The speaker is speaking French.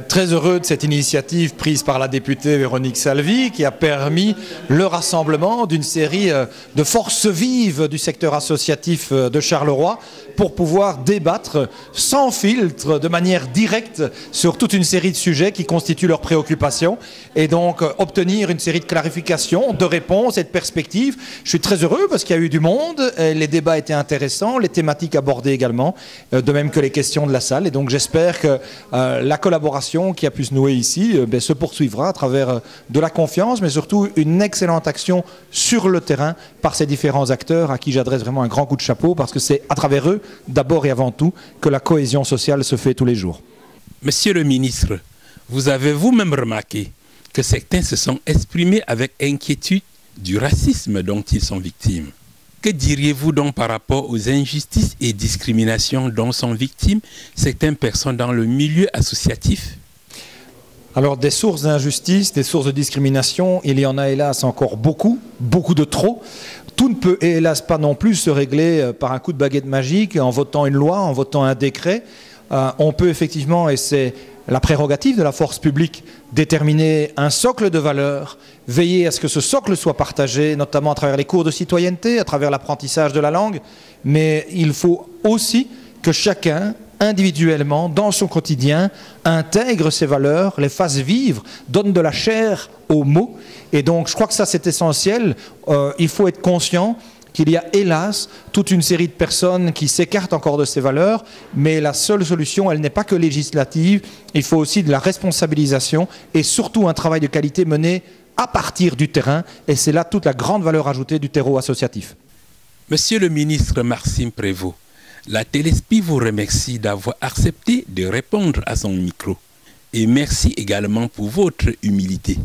Très heureux de cette initiative prise par la députée Véronique Salvi qui a permis le rassemblement d'une série de forces vives du secteur associatif de Charleroi pour pouvoir débattre sans filtre, de manière directe, sur toute une série de sujets qui constituent leurs préoccupations et donc obtenir une série de clarifications, de réponses et de perspectives. Je suis très heureux parce qu'il y a eu du monde, et les débats étaient intéressants, les thématiques abordées également, de même que les questions de la salle. Et donc j'espère que la collaboration qui a pu se nouer ici se poursuivra à travers de la confiance, mais surtout une excellente action sur le terrain par ces différents acteurs à qui j'adresse vraiment un grand coup de chapeau parce que c'est à travers eux, d'abord et avant tout, que la cohésion sociale se fait tous les jours. Monsieur le ministre, vous avez vous-même remarqué que certains se sont exprimés avec inquiétude du racisme dont ils sont victimes. Que diriez-vous donc par rapport aux injustices et discriminations dont sont victimes certaines personnes dans le milieu associatif? Alors des sources d'injustice, des sources de discrimination, il y en a hélas encore beaucoup, beaucoup de trop. Tout ne peut hélas pas non plus se régler par un coup de baguette magique, en votant une loi, en votant un décret. On peut effectivement, et c'est la prérogative de la force publique, déterminer un socle de valeurs, veiller à ce que ce socle soit partagé, notamment à travers les cours de citoyenneté, à travers l'apprentissage de la langue, mais il faut aussi que chacun, individuellement, dans son quotidien, intègre ces valeurs, les fasse vivre, donne de la chair aux mots, et donc je crois que ça c'est essentiel. Il faut être conscient qu'il y a hélas toute une série de personnes qui s'écartent encore de ces valeurs, mais la seule solution, elle n'est pas que législative, il faut aussi de la responsabilisation et surtout un travail de qualité mené à partir du terrain, et c'est là toute la grande valeur ajoutée du terreau associatif. Monsieur le ministre Maxime Prévost, la Téléspi vous remercie d'avoir accepté de répondre à son micro et merci également pour votre humilité.